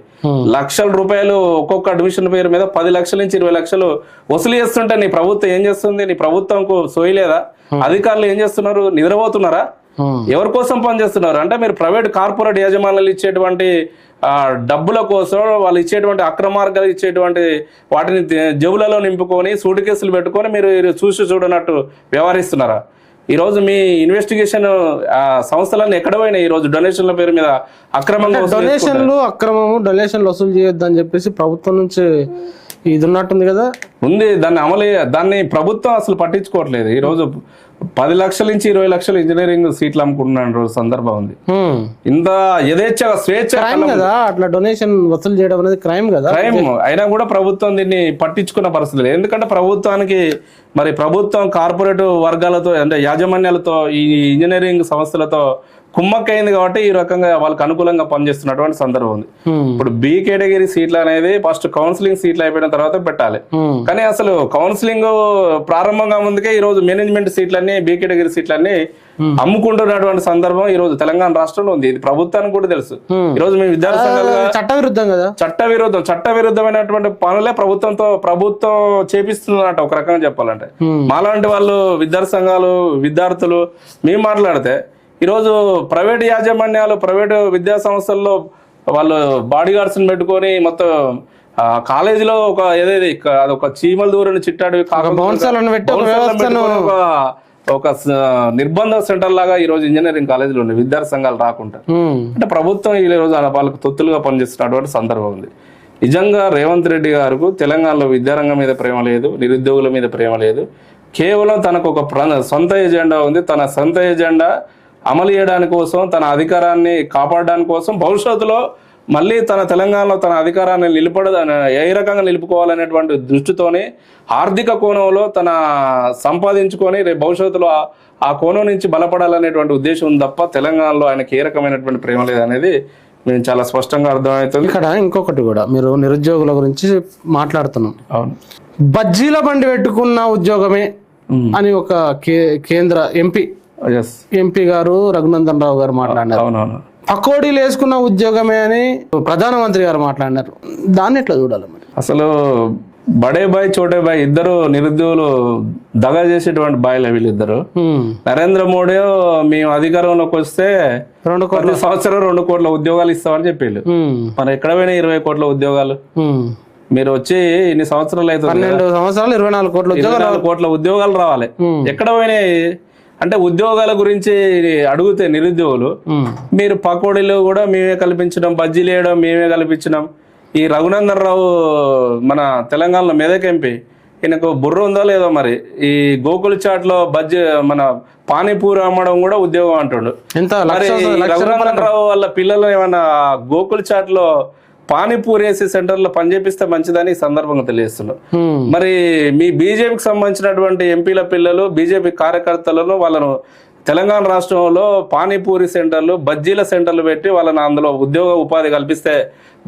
లక్షల రూపాయలు ఒక్కొక్క అడ్మిషన్ పేరు మీద 10 లక్షల నుంచి 20 లక్షలు వసూలు చేస్తుంటే నీ ప్రభుత్వం ఏం చేస్తుంది? నీ ప్రభుత్వంకు సోయలేదా? అధికారులు ఏం చేస్తున్నారు? నిద్రపోతున్నారా? ఎవరి కోసం పనిచేస్తున్నారు? అంటే మీరు ప్రైవేట్ కార్పొరేట్ యాజమాన్యాలు ఇచ్చేటువంటి డబ్బుల కోసం, వాళ్ళు ఇచ్చేటువంటి అక్రమార్గాలు ఇచ్చేటువంటి వాటిని జేబులలో నింపుకొని సూట్ కేసులు పెట్టుకొని మీరు చూసి చూడనట్టు వ్యవహరిస్తున్నారా? ఈరోజు మీ ఇన్వెస్టిగేషన్ సంస్థలన్నీ ఎక్కడ పోయినాయి? ఈరోజు డొనేషన్ల పేరు మీద అక్రమంగా డొనేషన్లు వసూలు చేయొద్దు అని చెప్పేసి ప్రభుత్వం నుంచి ఇది ఉన్నట్టుంది కదా, ఉంది. దాన్ని ప్రభుత్వం అసలు పట్టించుకోవట్లేదు. ఈరోజు 10 లక్షల నుంచి 20 లక్షలు ఇంజనీరింగ్ సీట్లు అమ్ముకుంటున్న సందర్భం ఉంది. ఇంత యథేచ్ఛగా స్వేచ్ఛ కదా, అట్లా డొనేషన్ వసూలు చేయడం అనేది క్రైమ్ కదా. క్రైమ్ అయినా కూడా ప్రభుత్వం దీన్ని పట్టించుకున్న పరిస్థితి లేదు. ఎందుకంటే ప్రభుత్వం కార్పొరేట్ వర్గాలతో అంటే యాజమాన్యాలతో ఈ ఇంజనీరింగ్ సంస్థలతో కుమ్మక్కైంది కాబట్టి ఈ రకంగా వాళ్ళకి అనుకూలంగా పనిచేస్తున్నటువంటి సందర్భం ఉంది. ఇప్పుడు బి కేటగిరీ సీట్లు అనేది ఫస్ట్ కౌన్సిలింగ్ సీట్లు అయిపోయిన తర్వాత పెట్టాలి. కానీ అసలు కౌన్సిలింగ్ ప్రారంభంగా ముందుకే ఈ రోజు మేనేజ్మెంట్ సీట్లన్నీ బి కేటగిరీ సీట్లన్నీ అమ్ముకుంటున్నటువంటి సందర్భం ఈ రోజు తెలంగాణ రాష్ట్రంలో ఉంది. ఇది ప్రభుత్వానికి కూడా తెలుసు. ఈ రోజు మేము విద్యార్థి సంఘాలుగా చట్టవిరుద్ధమైనటువంటి పనులే ప్రభుత్వం చేపిస్తున్నట్ట ఒక రకంగా చెప్పాలంటే. మాలాంటి వాళ్ళు విద్యార్థి సంఘాలు, విద్యార్థులు మేము మాట్లాడితే ఈరోజు ప్రైవేట్ యాజమాన్యాలు, ప్రైవేటు విద్యా సంస్థల్లో వాళ్ళు బాడీ గార్డ్స్ని పెట్టుకొని మొత్తం కాలేజీలో అదొక చీమల దూరని చిట్టాడు ఒక నిర్బంధ సెంటర్ లాగా ఈ రోజు ఇంజనీరింగ్ కాలేజీలు ఉన్నాయి, విద్యార్థి సంఘాలు రాకుండా. అంటే ప్రభుత్వం ఈ రోజు వాళ్ళకు తొత్తులుగా పనిచేస్తున్నటువంటి సందర్భం ఉంది. నిజంగా రేవంత్ రెడ్డి గారికి తెలంగాణలో విద్యారంగం మీద ప్రేమ లేదు, నిరుద్యోగుల మీద ప్రేమ లేదు. కేవలం తనకు ఒక సొంత ఎజెండా ఉంది. తన సొంత ఎజెండా అమలు చేయడానికి కోసం, తన అధికారాన్ని కాపాడడానికి కోసం భవిష్యత్తులో మళ్ళీ తన తెలంగాణలో తన అధికారాన్ని ఏ రకంగా నిలుపుకోవాలనేటువంటి దృష్టితోని ఆర్థిక కోణంలో తన సంపాదించుకొని రేపు భవిష్యత్తులో ఆ కోణం నుంచి బలపడాలనేటువంటి ఉద్దేశం ఉంది తప్ప తెలంగాణలో ఆయనకి ఏ రకమైనటువంటి ప్రేమ లేదనేది మేము చాలా స్పష్టంగా అర్థమవుతుంది. ఇక్కడ ఇంకొకటి కూడా మీరు నిరుద్యోగుల గురించి మాట్లాడుతున్నాం. అవును, బజ్జీల బండి పెట్టుకున్న ఉద్యోగమే అని ఒక కేంద్ర ఎంపీ గారు రఘునందన్ రావు గారు మాట్లాడారు. అవునవును, పకోడీలు వేసుకున్న ఉద్యోగమే అని ప్రధానమంత్రి గారు మాట్లాడినారు. దాన్ని ఎట్లా చూడాలి మరి? అసలు బడే బాయ్ చోటే బాయ్ ఇద్దరు నిరుద్యోగులు దగా చేసేటువంటి బాయ్లు వీళ్ళిద్దరు. నరేంద్ర మోడీ మేము అధికారంలోకి వస్తే ప్రతి సంవత్సరం 2 కోట్ల ఉద్యోగాలు ఇస్తామని చెప్పిండు. మరి ఎక్కడ పోయినా 20 కోట్ల ఉద్యోగాలు? మీరు వచ్చి ఇన్ని సంవత్సరాలు అయితే 12 సంవత్సరాలు 24 కోట్ల ఉద్యోగాలు రావాలి. ఎక్కడ పోయినాయి అంటే ఉద్యోగాల గురించి అడిగితే నిరుద్యోగులు మీరు పకోడీలు కూడా మేమే కల్పించడం, బజ్జీలు వేయడం మేమే కల్పించడం. ఈ రఘునందన్ రావు మన తెలంగాణలో మెదక్ ఎంపీ, ఈయనకు బుర్ర ఉందో లేదో మరి. ఈ గోకుల్ చాట్ లో మన పానీపూరి అమ్మడం కూడా ఉద్యోగం అంటుండు. మరి రఘునందన్ రావు వాళ్ళ పిల్లలు ఏమన్నా గోకుల్ చాట్ లో పానీపూరి వేసే సెంటర్ లో పనిచేపిస్తే మంచిదని ఈ సందర్భంగా తెలియజేస్తున్నాం. మరి మీ బీజేపీకి సంబంధించినటువంటి ఎంపీల పిల్లలు, బీజేపీ కార్యకర్తలను వాళ్ళను తెలంగాణ రాష్ట్రంలో పానీపూరి సెంటర్లు, బజ్జీల సెంటర్లు పెట్టి వాళ్ళని అందులో ఉద్యోగ ఉపాధి కల్పిస్తే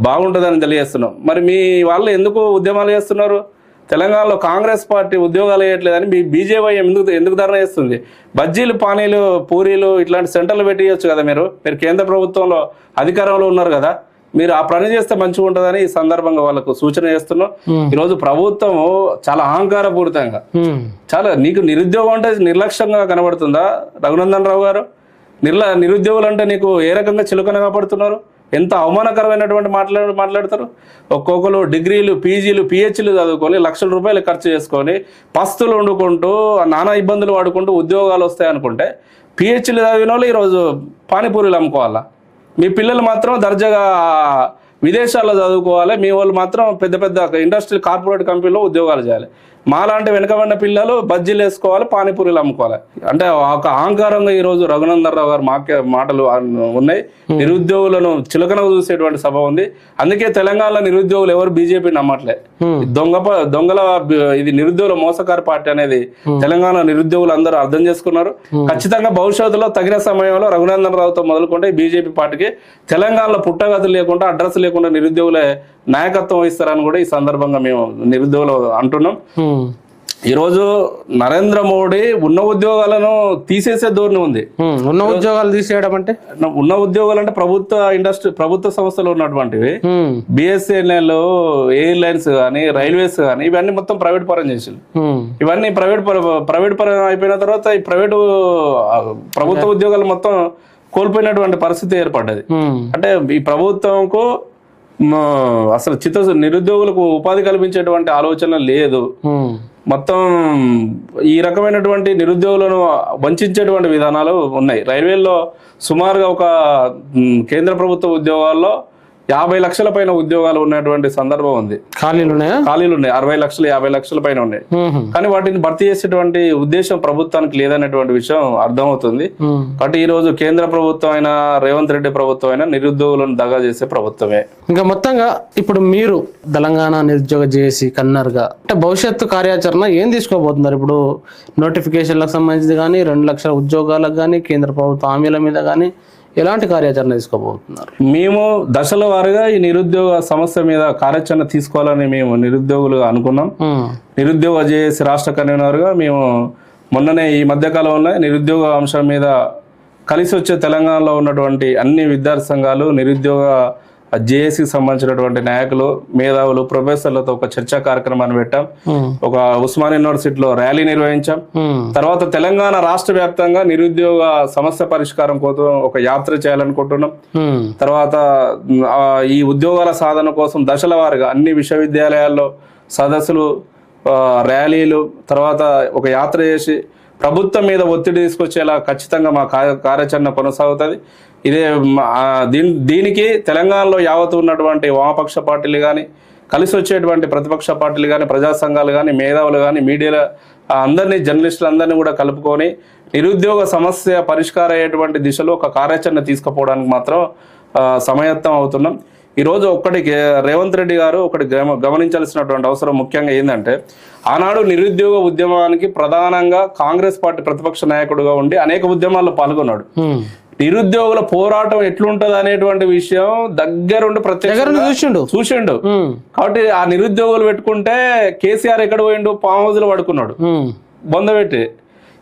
బాగుంటుందని తెలియజేస్తున్నాం. మరి మీ వాళ్ళు ఎందుకు ఉద్యమాలు చేస్తున్నారు? తెలంగాణలో కాంగ్రెస్ పార్టీ ఉద్యోగాలు వేయట్లేదని బీజేపీ ఎందుకు ధర్నా చేస్తుంది? బజ్జీలు, పానీలు, పూరీలు ఇట్లాంటి సెంటర్లు పెట్టియచ్చు కదా. మీరు కేంద్ర ప్రభుత్వంలో అధికారంలో ఉన్నారు కదా, మీరు ఆ పని చేస్తే మంచిగా ఉంటుందని ఈ సందర్భంగా వాళ్ళకు సూచన చేస్తున్నాం. ఈరోజు ప్రభుత్వం చాలా అహంకారపూరితంగా, చాలా నీకు నిరుద్యోగం అంటే నిర్లక్ష్యంగా కనబడుతుందా రఘునందన్ రావు గారు? నిరుద్యోగులు అంటే నీకు ఏ రకంగా చిలుకనగా పడుతున్నారు? ఎంత అవమానకరమైనటువంటి మాట్లాడతారు. ఒక్కొక్కరు డిగ్రీలు, పీజీలు, పిహెచ్లు చదువుకొని లక్షల రూపాయలు ఖర్చు చేసుకొని పస్తులు వండుకుంటూ నానా ఇబ్బందులు పడుకుంటూ ఉద్యోగాలు వస్తాయనుకుంటే పిహెచ్లు చదివిన వాళ్ళు ఈరోజు పానీపూరీలు అమ్ముకోవాలా? మీ పిల్లలు మాత్రం దర్జాగా విదేశాల్లో చదువుకోవాలి, మీ వాళ్ళు మాత్రం పెద్ద పెద్ద ఇండస్ట్రియల్ కార్పొరేట్ కంపెనీలో ఉద్యోగాలు చేయాలి. మాలాంటి వెనకబడిన పిల్లలు బజ్జీలు వేసుకోవాలి, పానీపూరీలు అమ్ముకోవాలి. అంటే ఒక అహంకారంగా ఈరోజు రఘునందన్ రావు గారు మాటలు ఉన్నాయి. నిరుద్యోగులను చులకనగా చూసేటువంటి సభ ఉంది. అందుకే తెలంగాణలో నిరుద్యోగులు ఎవరు బీజేపీ నమ్మట్లే. దొంగల ఇది నిరుద్యోగుల మోసకారి పార్టీ అనేది తెలంగాణ నిరుద్యోగులు అందరూ అర్థం చేసుకున్నారు. ఖచ్చితంగా భవిష్యత్తులో తగిన సమయంలో రఘునందన్ రావుతో మొదలుకుంటే బీజేపీ పార్టీకి తెలంగాణలో పుట్టగతులు లేకుండా, అడ్రస్ లేకుండా నిరుద్యోగులే నాయకత్వం వహిస్తారని కూడా ఈ సందర్భంగా మేము నిరుద్యోగులు అంటున్నాం. ఈరోజు నరేంద్ర మోడీ ఉన్న ఉద్యోగాలను తీసేసే ధోరణి ఉంది. ఉన్న ఉద్యోగాలు తీసేయడం అంటే, ఉన్న ఉద్యోగాలు అంటే ప్రభుత్వ సంస్థలు ఉన్నటువంటివి బిఎస్ఎన్ఎల్, ఎయిర్లైన్స్ కానీ, రైల్వేస్ కానీ ఇవన్నీ మొత్తం ప్రైవేట్ పరం చేసి, ఇవన్నీ ప్రైవేట్ పరం అయిపోయిన తర్వాత ఈ ప్రభుత్వ ఉద్యోగాలు మొత్తం కోల్పోయినటువంటి పరిస్థితి ఏర్పడ్డది. అంటే ఈ ప్రభుత్వంకు అసలు నిరుద్యోగులకు ఉపాధి కల్పించేటువంటి ఆలోచన లేదు. మొత్తం ఈ రకమైనటువంటి నిరుద్యోగులను వంచేటువంటి విధానాలు ఉన్నాయి. రైల్వేల్లో సుమారుగా ఒక కేంద్ర ప్రభుత్వ ఉద్యోగాల్లో 50 లక్షల పైన ఉద్యోగాలు ఉన్నటువంటి సందర్భం ఉంది. ఖాళీలు ఉన్నాయి. 60 లక్షలు, 50 లక్షల పైన ఉన్నాయి. కానీ వాటిని భర్తీ చేసేటువంటి ఉద్దేశం ప్రభుత్వానికి లేదనేటువంటి విషయం అర్థమవుతుంది. కాబట్టి ఈ రోజు కేంద్ర ప్రభుత్వం అయినా, రేవంత్ రెడ్డి ప్రభుత్వం అయినా నిరుద్యోగులను దగా చేసే ప్రభుత్వమే. ఇంకా మొత్తంగా ఇప్పుడు మీరు తెలంగాణ నిరుద్యోగ జేఏసీ కన్నర్ గా అంటే భవిష్యత్తు కార్యాచరణ ఏం తీసుకోబోతున్నారు? ఇప్పుడు నోటిఫికేషన్లకు సంబంధించి కానీ, 2 లక్షల ఉద్యోగాలకు కానీ, కేంద్ర ప్రభుత్వ హామీల మీద కానీ ఎలాంటి కార్యాచరణ తీసుకోబోతున్నారు? మేము దశల వారీగా ఈ నిరుద్యోగ సమస్య మీద కార్యాచరణ తీసుకోవాలని మేము నిరుద్యోగులుగా అనుకున్నాం. నిరుద్యోగ జేఏసీ రాష్ట్ర కన్వీనర్ గా మేము మొన్ననే ఈ మధ్యకాలంలో నిరుద్యోగ అంశం మీద కలిసి వచ్చే తెలంగాణలో ఉన్నటువంటి అన్ని విద్యార్థి సంఘాలు, నిరుద్యోగ జేఏసీకి సంబంధించినటువంటి నాయకులు, మేధావులు, ప్రొఫెసర్లతో ఒక చర్చా కార్యక్రమాన్ని పెట్టాం. ఒక ఉస్మానియా యూనివర్సిటీలో ర్యాలీ నిర్వహించాం. తర్వాత తెలంగాణ రాష్ట్ర వ్యాప్తంగా నిరుద్యోగ సమస్య పరిష్కారం కోసం ఒక యాత్ర చేయాలనుకుంటున్నాం. తర్వాత ఈ ఉద్యోగాల సాధన కోసం దశల వారీగా అన్ని విశ్వవిద్యాలయాల్లో సదస్సులు, ర్యాలీలు, తర్వాత ఒక యాత్ర చేసి ప్రభుత్వం మీద ఒత్తిడి తీసుకొచ్చేలా ఖచ్చితంగా మా కార్యాచరణ కొనసాగుతుంది. ఇదే దీనికి తెలంగాణలో యావత్తు ఉన్నటువంటి వామపక్ష పార్టీలు కానీ, కలిసి వచ్చేటువంటి ప్రతిపక్ష పార్టీలు కానీ, ప్రజా సంఘాలు కానీ, మేధావులు కానీ, మీడియాల అందరినీ, జర్నలిస్టులు అందరినీ కూడా కలుపుకొని నిరుద్యోగ సమస్య పరిష్కారం అయ్యేటువంటి దిశలో ఒక కార్యాచరణ తీసుకుపోవడానికి మాత్రం సమాయత్తం అవుతున్నాం. ఈరోజు రేవంత్ రెడ్డి గారు ఒకటి గమనించాల్సినటువంటి అవసరం ముఖ్యంగా ఏంటంటే, ఆనాడు నిరుద్యోగ ఉద్యమానికి ప్రధానంగా కాంగ్రెస్ పార్టీ ప్రతిపక్ష నాయకుడుగా ఉండి అనేక ఉద్యమాల్లో పాల్గొన్నాడు. నిరుద్యోగుల పోరాటం ఎట్లుంటది అనేటువంటి విషయం దగ్గరుండి ప్రత్యేకంగా చూసిండు. కాబట్టి ఆ నిరుద్యోగులు పెట్టుకుంటే కేసీఆర్ ఎక్కడ పోయిండు, ఫామ్ హౌస్ లో పడుకున్నాడు బొందబెట్టి.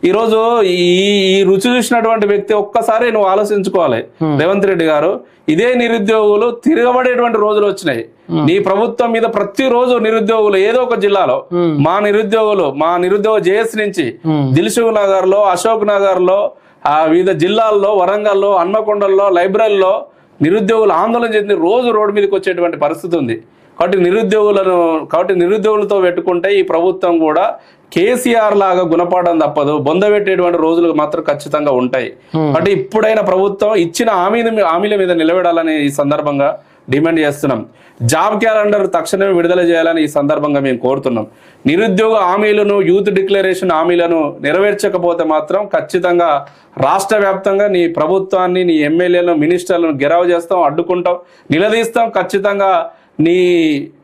ఈరోజు ఈ రుచి చూసినటువంటి వ్యక్తి ఒక్కసారి నువ్వు ఆలోచించుకోవాలి. రేవంత్ రెడ్డి గారు, ఇదే నిరుద్యోగులు తిరగబడేటువంటి రోజులు వచ్చినాయి. నీ ప్రభుత్వం మీద ప్రతిరోజు నిరుద్యోగులు ఏదో ఒక జిల్లాలో మా నిరుద్యోగ జేఎస్ నుంచి దిల్సుఖ్ నగర్ లో, అశోక్ నగర్ లో, ఆ వివిధ జిల్లాల్లో, వరంగల్లో, హన్మకొండల్లో, లైబ్రరీలో నిరుద్యోగులు ఆందోళన చెంది రోజు రోడ్డు మీదకి వచ్చేటువంటి పరిస్థితి ఉంది. కాబట్టి నిరుద్యోగులతో పెట్టుకుంటే ఈ ప్రభుత్వం కూడా కేసీఆర్ లాగా గుణపాఠం తప్పదు, బొందబెట్టేటువంటి రోజులు మాత్రం ఖచ్చితంగా ఉంటాయి. కాబట్టి ఇప్పుడైనా ప్రభుత్వం ఇచ్చిన హామీల మీద నిలబడాలని ఈ సందర్భంగా డిమాండ్ చేస్తున్నాం. జాబ్ క్యాలెండర్ తక్షణమే విడుదల చేయాలని ఈ సందర్భంగా మేము కోరుతున్నాం. నిరుద్యోగ హామీలను, యూత్ డిక్లరేషన్ హామీలను నెరవేర్చకపోతే మాత్రం ఖచ్చితంగా రాష్ట్ర వ్యాప్తంగా నీ ప్రభుత్వాన్ని, నీ ఎమ్మెల్యేలను, మినిస్టర్లను గెరావ్ చేస్తాం, అడ్డుకుంటాం, నిలదీస్తాం. ఖచ్చితంగా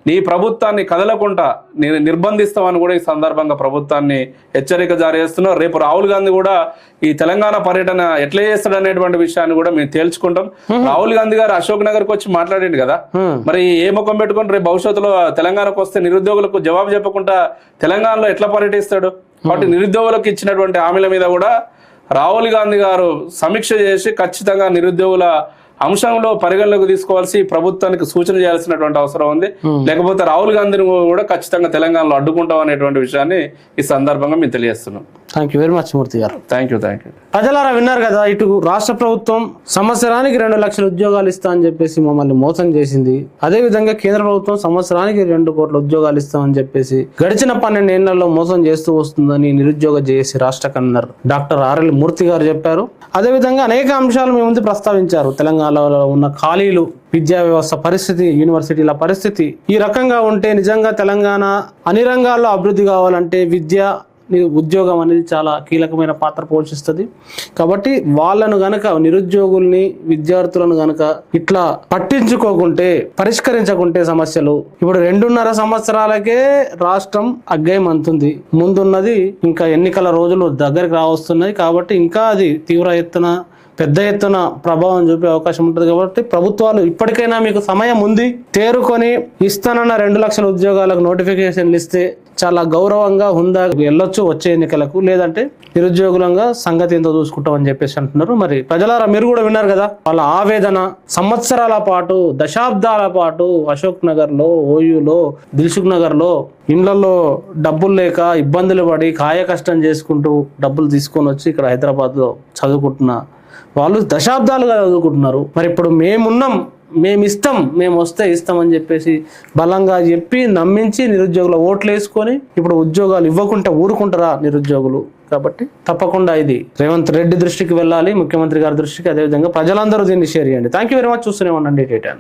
నీ ప్రభుత్వాన్ని కదలకుండా నిర్బంధిస్తామని కూడా ఈ సందర్భంగా ప్రభుత్వాన్ని హెచ్చరిక జారీ చేస్తున్నాం. రేపు రాహుల్ గాంధీ కూడా ఈ తెలంగాణ పర్యటన ఎట్లా చేస్తాడనేటువంటి విషయాన్ని కూడా మేము తేల్చుకుంటాం. రాహుల్ గాంధీ గారు అశోక్ నగర్కి వచ్చి మాట్లాడాడు కదా, మరి ఏ ముఖం పెట్టుకొని రేపు భవిష్యత్తులో తెలంగాణకు వస్తే నిరుద్యోగులకు జవాబు చెప్పకుండా తెలంగాణలో ఎట్లా పర్యటిస్తాడు? కాబట్టి నిరుద్యోగులకు ఇచ్చినటువంటి హామీల మీద కూడా రాహుల్ గాంధీ గారు సమీక్ష చేసి ఖచ్చితంగా నిరుద్యోగుల అంశంలో పరిగణలోకి తీసుకోవాల్సి ప్రభుత్వానికి సూచన చేయాల్సినటువంటి అవసరం ఉంది. లేకపోతే రాహుల్ గాంధీని కూడా ఖచ్చితంగా తెలంగాణలో అడ్డుకుంటాం అనేటువంటి విషయాన్ని ఈ సందర్భంగా మేము తెలియజేస్తున్నాం. థ్యాంక్ యూ వెరీ మచ్ మూర్తి గారు. Thank you. ప్రజలారా విన్నారు కదా, ఇటు రాష్ట్ర ప్రభుత్వం సంవత్సరానికి 2 లక్షల ఉద్యోగాలు ఇస్తా అని చెప్పేసి మమ్మల్ని మోసం చేసింది. అదే విధంగా కేంద్ర ప్రభుత్వం సంవత్సరానికి 2 కోట్ల ఉద్యోగాలు ఇస్తామని చెప్పేసి గడిచిన 12 ఏళ్లలో మోసం చేస్తూ వస్తుందని నిరుద్యోగ జేఏసీ రాష్ట్ర కన్వీనర్ డాక్టర్ ఆర్ఎల్ మూర్తి గారు చెప్పారు. అదేవిధంగా అనేక అంశాలు మీ ముందు ప్రస్తావించారు. తెలంగాణలో ఉన్న ఖాళీలు, విద్యా వ్యవస్థ పరిస్థితి, యూనివర్సిటీల పరిస్థితి ఈ రకంగా ఉంటే నిజంగా తెలంగాణ అన్ని రంగాల్లో అభివృద్ధి కావాలంటే విద్య, ఉద్యోగం అనేది చాలా కీలకమైన పాత్ర పోషిస్తుంది. కాబట్టి వాళ్ళను గనక, నిరుద్యోగుల్ని, విద్యార్థులను గనక ఇట్లా పట్టించుకోకుంటే, పరిష్కరించకుంటే సమస్యలు ఇప్పుడు 2.5 సంవత్సరాలకే రాష్ట్రం అగ్గయం అంతుంది. ముందున్నది ఇంకా ఎన్నికల రోజులు దగ్గరికి రావస్తున్నాయి. కాబట్టి ఇంకా అది పెద్ద ఎత్తున ప్రభావం చూపే అవకాశం ఉంటుంది. కాబట్టి ప్రభుత్వాలు ఇప్పటికైనా మీకు సమయం ఉంది, తేరుకొని ఇస్తానన్న 2 లక్షల ఉద్యోగాలకు నోటిఫికేషన్లు ఇస్తే చాలా గౌరవంగా వెళ్ళొచ్చు వచ్చే ఎన్నికలకు. లేదంటే నిరుద్యోగులంగా సంగతి ఎంతో చూసుకుంటామని చెప్పేసి అంటున్నారు. మరి ప్రజలారా మీరు కూడా విన్నారు కదా వాళ్ళ ఆవేదన. సంవత్సరాల పాటు, దశాబ్దాల పాటు అశోక్ నగర్ లో, ఓయూలో, దిల్సుఖ్ నగర్ లో ఇండ్లలో డబ్బులు లేక ఇబ్బందులు పడి కాయ కష్టం చేసుకుంటూ డబ్బులు తీసుకొని వచ్చి ఇక్కడ హైదరాబాద్ లో చదువుకుంటున్న వాళ్ళు దశాబ్దాలుగా చదువుకుంటున్నారు. మరి ఇప్పుడు మేము వస్తే ఇస్తామని చెప్పేసి బలంగా చెప్పి నమ్మించి నిరుద్యోగుల ఓట్లు వేసుకొని ఇప్పుడు ఉద్యోగాలు ఇవ్వకుంటే ఊరుకుంటారా నిరుద్యోగులు? కాబట్టి తప్పకుండా ఇది రేవంత్ రెడ్డి దృష్టికి వెళ్ళాలి, ముఖ్యమంత్రి గారి దృష్టికి. అదేవిధంగా ప్రజలందరూ దీన్ని షేర్ చేయండి. Thank you very much. చూస్తూనే ఉండండి డే10.